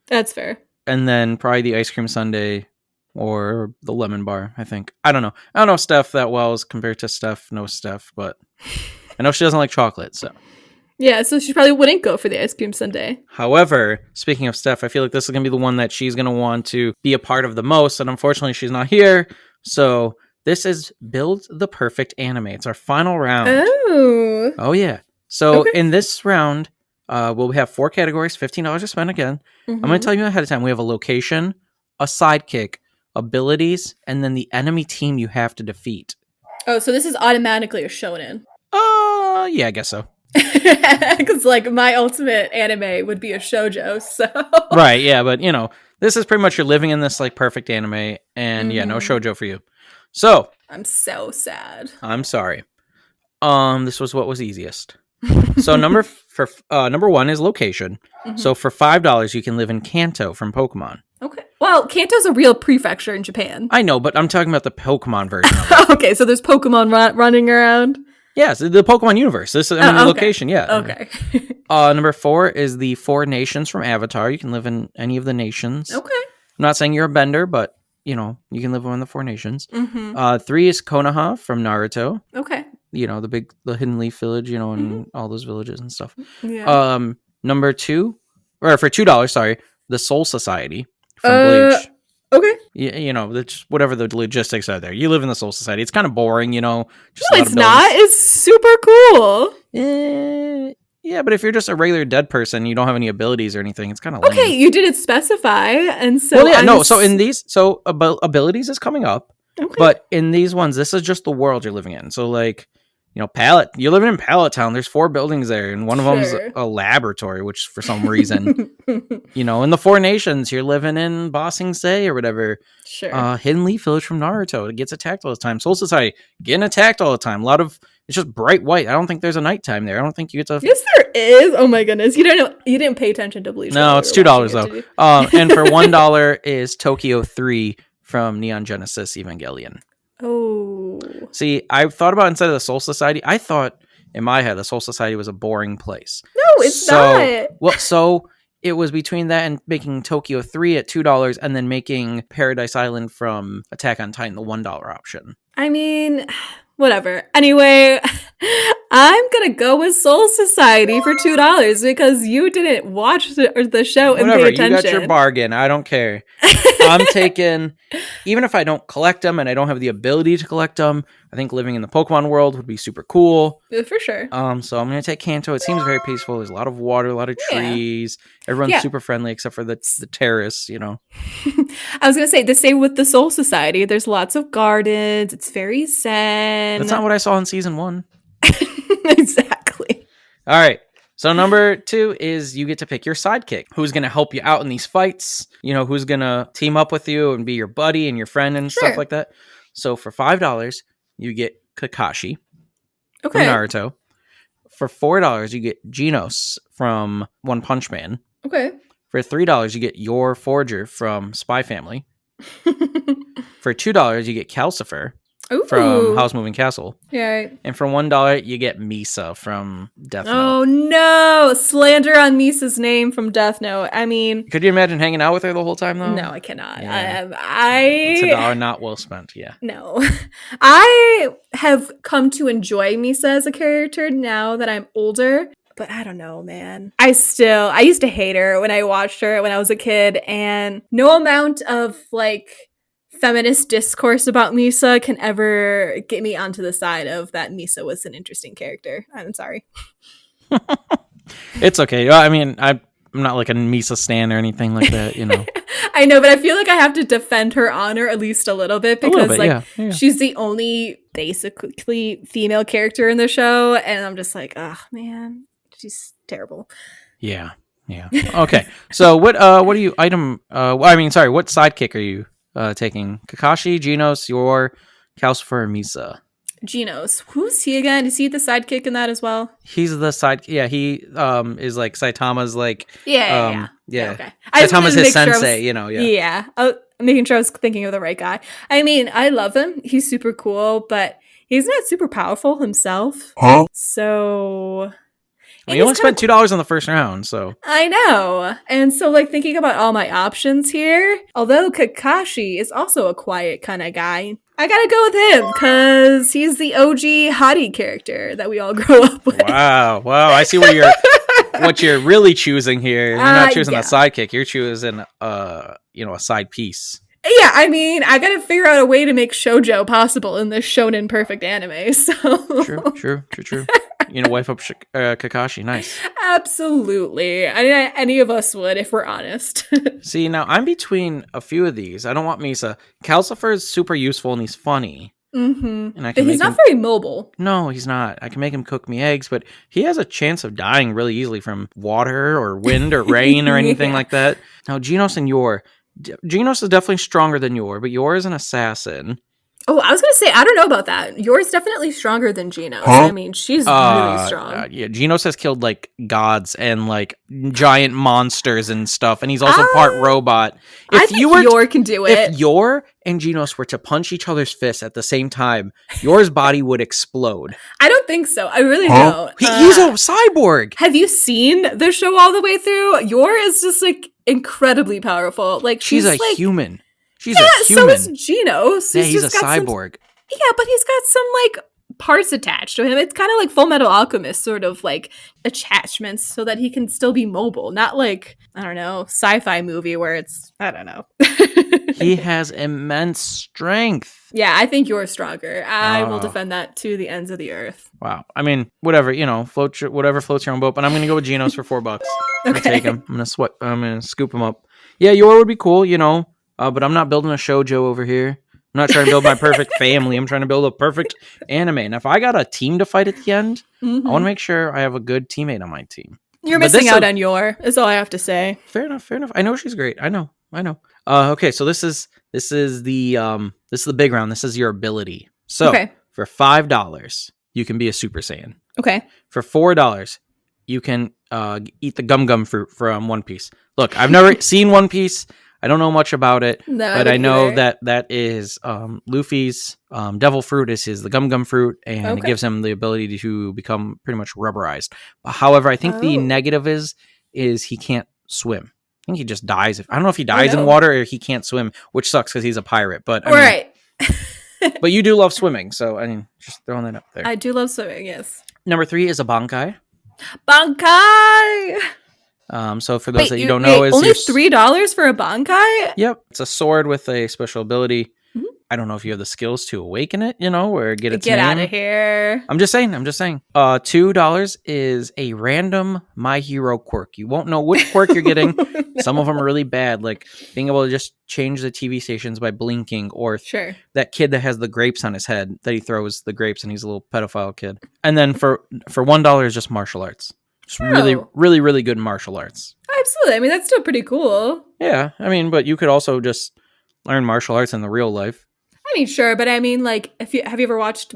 That's fair. And then probably the ice cream sundae or the lemon bar, I think. I don't know Steph that well as compared to Steph. No Steph, but I know she doesn't like chocolate, so. Yeah, so she probably wouldn't go for the ice cream sundae. However, speaking of Steph, I feel like this is going to be the one that she's going to want to be a part of the most, and unfortunately she's not here, so this is Build the Perfect Anime. It's our final round. Oh yeah. So in this round, we'll have 4 categories, $15 to spend again. I'm going to tell you ahead of time. We have a location, a sidekick, abilities, and then the enemy team you have to defeat. Oh, so this is automatically a shonen. Yeah, I guess so. Because like my ultimate anime would be a shoujo, so right, yeah, but this is pretty much you're living in this like perfect anime, and no shoujo for you. So I'm so sad. I'm sorry. This was what was easiest. So number 1 is location. So for $5 you can live in Kanto from Pokemon. Okay. Well, Kanto's a real prefecture in Japan. I know, but I'm talking about the Pokemon version of it. Okay, so there's Pokemon running around. Yes, the Pokemon universe. This is the location, yeah. Okay. Number 4 is the 4 nations from Avatar. You can live in any of the nations. Okay. I'm not saying you're a bender, but you can live in the 4 nations. 3 is Konoha from Naruto. Okay. The Hidden Leaf Village, and all those villages and stuff. Yeah. Number 2, or for $2, sorry, the Soul Society from Bleach. Okay. Just whatever the logistics are there. You live in the Soul Society. It's kind of boring, just no, it's not. It's super cool. Yeah, but if you're just a regular dead person, you don't have any abilities or anything, it's kind of lame. Okay, you didn't specify, and so so in these, abilities is coming up, but in these ones, this is just the world you're living in. So like, You're living in Pallet Town. There's 4 buildings there, and one of them's Sure. a laboratory, which for some reason, in the 4 nations, you're living in Ba Sing Se or whatever. Sure. Hidden Leaf Village from Naruto. It gets attacked all the time. Soul Society getting attacked all the time. It's just bright white. I don't think there's a nighttime there. I don't think you get to. Yes, there is. Oh my goodness, you don't know. You didn't pay attention to Bleach. No, it's $2 though. And for $1 is Tokyo 3 from Neon Genesis Evangelion. Oh. See, I thought about instead of the Soul Society, I thought in my head the Soul Society was a boring place. No, it's not. Well, so it was between that and making Tokyo 3 at $2 and then making Paradise Island from Attack on Titan the $1 option. I mean, whatever. Anyway, I'm going to go with Soul Society for $2 because you didn't watch the show and pay attention. You got your bargain. I don't care. I'm taking, even if I don't collect them and I don't have the ability to collect them, I think living in the Pokemon world would be super cool. For sure. So I'm going to take Kanto. It seems very peaceful. There's a lot of water, a lot of trees. Everyone's super friendly except for the terrorists, I was going to say the same with the Soul Society. There's lots of gardens. It's very zen. That's not what I saw in season 1. Exactly. All right. So number 2 is you get to pick your sidekick. Who's going to help you out in these fights? Who's going to team up with you and be your buddy and your friend and stuff like that. So for $5, you get Kakashi from Naruto. For $4, you get Genos from One Punch Man. Okay. For $3, you get Your Forger from Spy Family. For $2, you get Calcifer from House Moving Castle. Yeah. Right. And for $1, you get Misa from Death Note. Oh no! Slander on Misa's name from Death Note. I mean, could you imagine hanging out with her the whole time though? No, I cannot. Yeah. It's $1 not well spent. Yeah. No, I have come to enjoy Misa as a character now that I'm older. But I don't know, man. I used to hate her when I watched her when I was a kid, and no amount of feminist discourse about Misa can ever get me onto the side of that Misa was an interesting character. I'm sorry. It's okay. I mean, I'm not like a Misa stan or anything like that, I know, but I feel like I have to defend her honor at least a little bit because yeah. She's the only basically female character in the show, and I'm just like, oh man, she's terrible. Yeah. Okay. So what do you what sidekick are you taking? Kakashi, Genos, Your, Calcifer, Misa? Genos. Who's he again? Is he the sidekick in that as well? He's the side. Yeah, he is like Saitama's Yeah. Okay. Saitama's his sensei. Yeah. I'm making sure I was thinking of the right guy. I mean, I love him. He's super cool, but he's not super powerful himself. Huh? So. Well, you only spent $2 on the first round, so. I know. And so, thinking about all my options here, although Kakashi is also a quiet kind of guy, I gotta go with him, because he's the OG hottie character that we all grow up with. Wow. I see what you're really choosing here. You're not choosing a sidekick. You're choosing, a side piece. Yeah, I mean, I gotta figure out a way to make shoujo possible in this shonen perfect anime, so. True. Wife up Kakashi, nice. Absolutely. I mean, any of us would, if we're honest. See, now I'm between a few of these. I don't want Misa. Calcifer is super useful and he's funny. Mm-hmm. And he's not very mobile. No, he's not. I can make him cook me eggs, but he has a chance of dying really easily from water or wind or rain or anything like that. Now, Genos and Yor. Genos is definitely stronger than Yor, but Yor is an assassin. Oh, I was going to say, I don't know about that. Yor's definitely stronger than Genos. Huh? I mean, she's really strong. Yeah, Genos has killed, gods and, giant monsters and stuff, and he's also part robot. I think Yor can do it. If Yor and Genos were to punch each other's fists at the same time, Yor's body would explode. I don't think so. I really don't. He's a cyborg. Have you seen the show all the way through? Yor is just, incredibly powerful. She's a human. She's a so human. is Genos. He's a cyborg. But he's got some parts attached to him. It's kind of like Full Metal Alchemist sort of attachments so that he can still be mobile. Not I don't know, sci-fi movie where it's, I don't know. He has immense strength. Yeah, I think you're stronger. I will defend that to the ends of the earth. Wow. I mean, whatever, whatever floats your own boat, but I'm going to go with Genos for $4. I'm going to take him. I'm going to scoop him up. Yeah, Yor would be cool, but I'm not building a shoujo over here. I'm not trying to build my perfect family. I'm trying to build a perfect anime. And if I got a team to fight at the end, I want to make sure I have a good teammate on my team. You're missing out on Yor, is all I have to say. Fair enough. I know she's great. I know. Okay, so this is the big round. This is your ability. So for $5, you can be a Super Saiyan. Okay. For $4, you can eat the gum fruit from One Piece. Look, I've never seen One Piece. I don't know much about it, but I know that is Luffy's devil fruit is the gum fruit, and it gives him the ability to become pretty much rubberized. However, I think the negative is he can't swim. I think he just dies. I don't know if he dies in water or he can't swim, which sucks because he's a pirate. But I mean, but you do love swimming, so I mean, just throwing that up there. I do love swimming. Yes. Number 3 is a Bankai. Bankai. So for those that you don't know, is only $3 for a Bankai? Yep, it's a sword with a special ability. Mm-hmm. I don't know if you have the skills to awaken it, or get its name. Get out of here. I'm just saying. $2 is a random My Hero quirk. You won't know which quirk you're getting. No. Some of them are really bad, like being able to just change the TV stations by blinking, or that kid that has the grapes on his head that he throws the grapes and he's a little pedophile kid. And then for $1 is just martial arts. Just really, really, really good martial arts. Absolutely. I mean, that's still pretty cool. Yeah. I mean, but you could also just learn martial arts in the real life. I mean, sure. But I mean, like, have you ever watched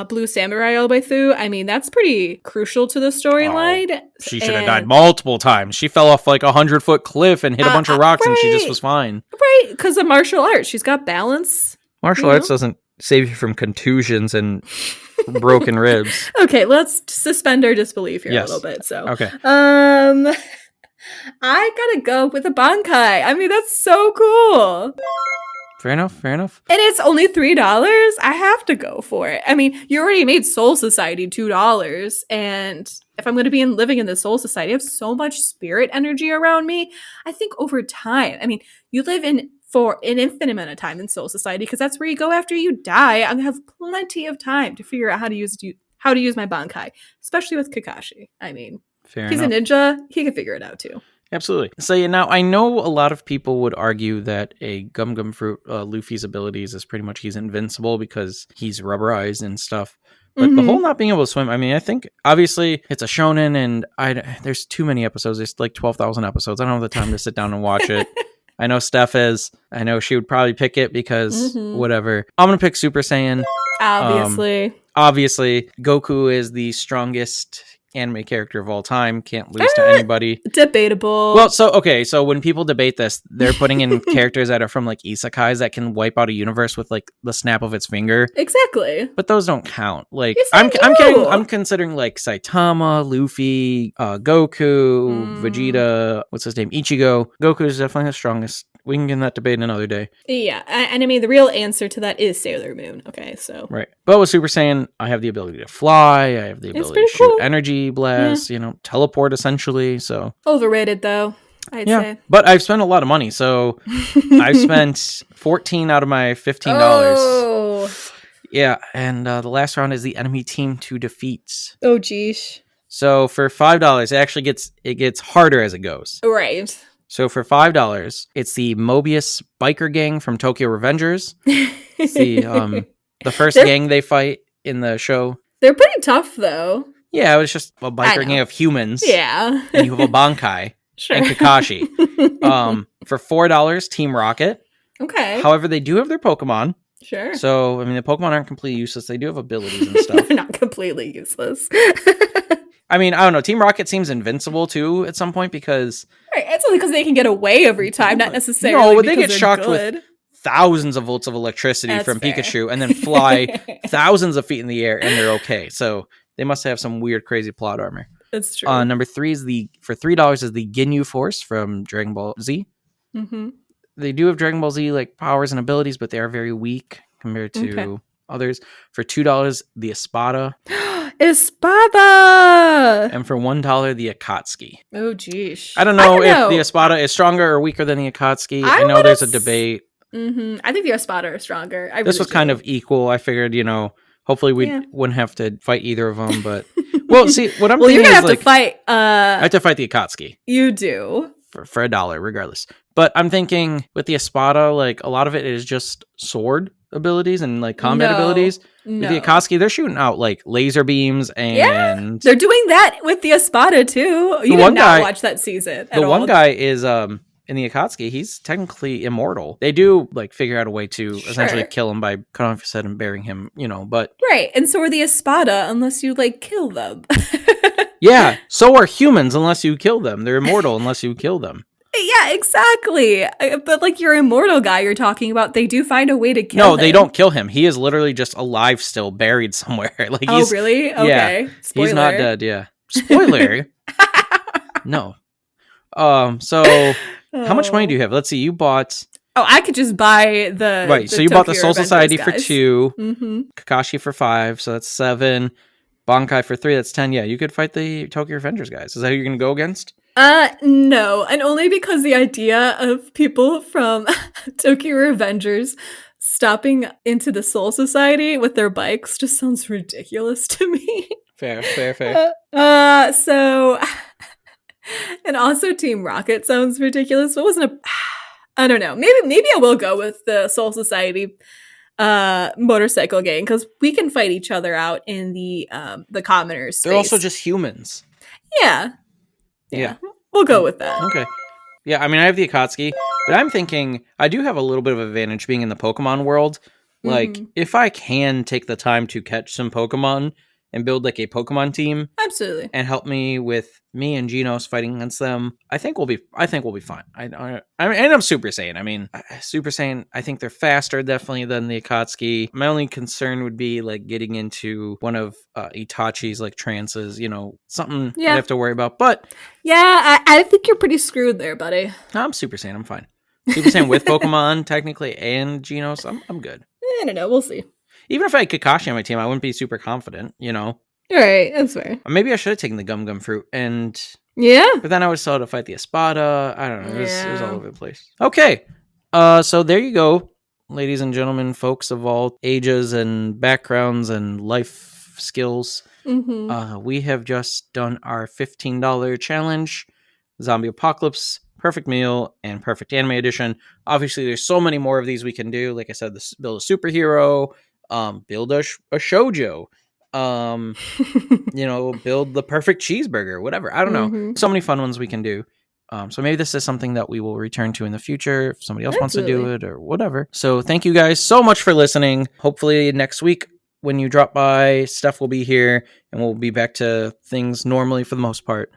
Blue Samurai all the way through? I mean, that's pretty crucial to the storyline. Oh, she should have died multiple times. She fell off like 100-foot cliff and hit a bunch of rocks and she just was fine. Right. Because of martial arts. She's got balance. Martial arts doesn't save you from contusions and broken ribs. Okay, let's suspend our disbelief here a little bit. So, okay. I gotta go with a Bankai. I mean, that's so cool. Fair enough. And it's only $3. I have to go for it. I mean, you already made Soul Society $2, and if I'm going to be living in the Soul Society, I have so much spirit energy around me. I think over time, I mean, you live for an infinite amount of time in Soul Society because that's where you go after you die. I'm gonna have plenty of time to figure out how to use my Bankai, especially with Kakashi. I mean, he's a ninja; he can figure it out too. Absolutely. So now I know a lot of people would argue that a gum fruit, Luffy's abilities is pretty much he's invincible because he's rubberized and stuff. But the whole not being able to swim, I mean, I think obviously it's a shonen, and there's too many episodes. There's like 12,000 episodes. I don't have the time to sit down and watch it. I know Steph is. I know she would probably pick it because whatever. I'm going to pick Super Saiyan. Obviously, Goku is the strongest anime character of all time. Can't lose to anybody. Debatable. Well, so when people debate this, they're putting in characters that are from like isekais that can wipe out a universe with like the snap of its finger. Exactly. But those don't count. Like yes, I'm considering like Saitama, Luffy, Goku, Vegeta, what's his name? Ichigo. Goku is definitely the strongest. We can get in that debate another day. Yeah, and I mean, the real answer to that is Sailor Moon. Okay, so. Right. But with Super Saiyan, I have the ability to fly. I have the ability to shoot energy blasts, teleport essentially. So overrated though, I'd say. But I've spent a lot of money. So I've spent 14 out of my $15. Oh. Yeah, and the last round is the enemy team to defeat. Oh, geez. So for $5, it gets harder as it goes. Right. So for $5, it's the Mobius biker gang from Tokyo Revengers. It's the first gang they fight in the show. They're pretty tough, though. Yeah, it was just a biker gang of humans. Yeah. And you have a Bankai and Kakashi. For $4, Team Rocket. Okay. However, they do have their Pokemon. Sure. So, I mean, the Pokemon aren't completely useless. They do have abilities and stuff. They're not completely useless. I mean, I don't know. Team Rocket seems invincible, too, at some point, because... Right, it's only because they can get away every time, not necessarily No, but they get shocked with thousands of volts of electricity from Pikachu and then fly thousands of feet in the air, and they're okay. So they must have some weird, crazy plot armor. That's true. Number 3 is for $3 is the Ginyu Force from Dragon Ball Z. Mm-hmm. They do have Dragon Ball Z like powers and abilities, but they are very weak compared to others. For $2, the Espada. Espada! And for $1, the Akatsuki. Oh, geez. I don't know if the Espada is stronger or weaker than the Akatsuki. I know there's a debate. I think the Espada are stronger. This was kind of equal. I figured, hopefully we wouldn't have to fight either of them. But, well, see, what I'm thinking you're going to have to fight... I have to fight the Akatsuki. You do. For $1, regardless. But I'm thinking with the Espada, like, a lot of it is just sword. abilities and like combat No. abilities. With the No. Akatsuki, they're shooting out like laser beams and They're doing that with the Espada too. You did not watch that season at the all. one guy is in the Akatsuki, he's technically immortal. They do like figure out a way to essentially kill him by cutting off his head and burying him, you know, but right. And so are the Espada unless you like kill them. yeah, so are humans unless you kill them. They're immortal unless you kill them. Yeah, exactly. But like your immortal guy you're talking about, they do find a way to kill him. No, they don't kill him. He is literally just alive still, buried somewhere. Like oh, really? Okay. Yeah, Spoiler. He's not dead, yeah. Spoiler. No. So how much money do you have? Let's see, you bought... Oh, I could just buy the... Right, so you bought the Soul Society for 2, mm-hmm. Kakashi for 5, so that's 7, Bankai for 3, that's 10. Yeah, you could fight the Tokyo Revengers guys. Is that who you're going to go against? No, and only because the idea of people from Tokyo Revengers stopping into the Soul Society with their bikes just sounds ridiculous to me. Fair. So... And also Team Rocket sounds ridiculous. But wasn't a... I don't know. Maybe I will go with the Soul Society motorcycle gang because we can fight each other out in the commoners. They're also just humans. Yeah. We'll go with that. Okay. Yeah, I mean, I have the Akatsuki, but I'm thinking I do have a little bit of advantage being in the Pokemon world. Like, if I can take the time to catch some Pokemon and build like a Pokemon team, absolutely, and help me with me and Genos fighting against them, I think we'll be fine. I mean, and I'm Super Saiyan. I mean, Super Saiyan, I think they're faster definitely than the Akatsuki. My only concern would be like getting into one of Itachi's like trances, you know, something I have to worry about. But yeah, I think you're pretty screwed there, buddy. No, I'm Super Saiyan. I'm fine. Super Saiyan with Pokemon technically and Genos, I'm good. I don't know. We'll see. Even if I had Kakashi on my team, I wouldn't be super confident, you know? Right, that's fair. Maybe I should have taken the Gum Fruit and... Yeah. But then I would still have to fight the Espada. I don't know. It was all over the place. Okay. So there you go, ladies and gentlemen, folks of all ages and backgrounds and life skills. We have just done our $15 challenge. Zombie Apocalypse, Perfect Meal, and Perfect Anime Edition. Obviously, there's so many more of these we can do. Like I said, build a superhero... build a shoujo, you know, build the perfect cheeseburger, whatever. I don't know. So many fun ones we can do. So maybe this is something that we will return to in the future if somebody else wants to do it or whatever. So thank you guys so much for listening. Hopefully next week when you drop by, Steph will be here and we'll be back to things normally for the most part.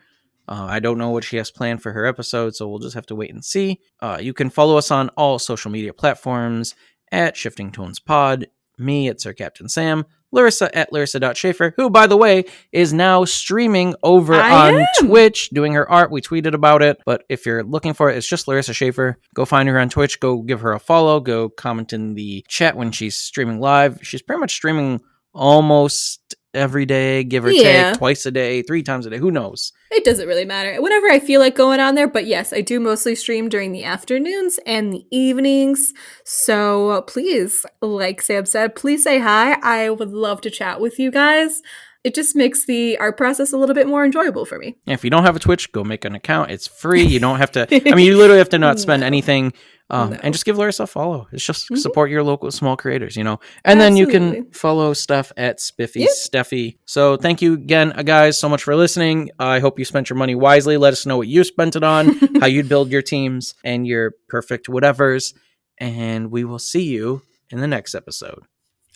I don't know what she has planned for her episode, so we'll just have to wait and see. You can follow us on all social media platforms at Shifting Tones Pod. Me at Sir Captain Sam, Lorissa at Larissa.Schaefer, who, by the way, is now streaming over on Twitch, doing her art. We tweeted about it, but if you're looking for it, it's just Larissa Schaefer. Go find her on Twitch, go give her a follow, go comment in the chat when she's streaming live. She's pretty much streaming almost every day, give or take, twice a day, 3 times a day, who knows? It doesn't really matter. Whenever I feel like going on there, but yes, I do mostly stream during the afternoons and the evenings. So please, like Sam said, please say hi. I would love to chat with you guys. It just makes the art process a little bit more enjoyable for me. If you don't have a Twitch, go make an account. It's free. You don't have to, I mean, you literally have to not spend anything. And just give Larissa a follow. It's just support your local small creators, you know. And then you can follow Steph at Spiffy Steffi. So thank you again, guys, so much for listening. I hope you spent your money wisely. Let us know what you spent it on, how you'd build your teams and your perfect whatevers. And we will see you in the next episode.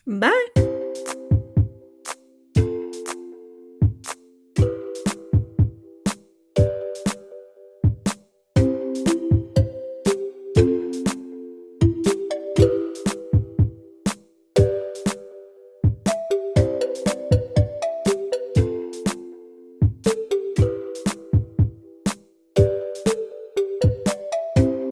Bye.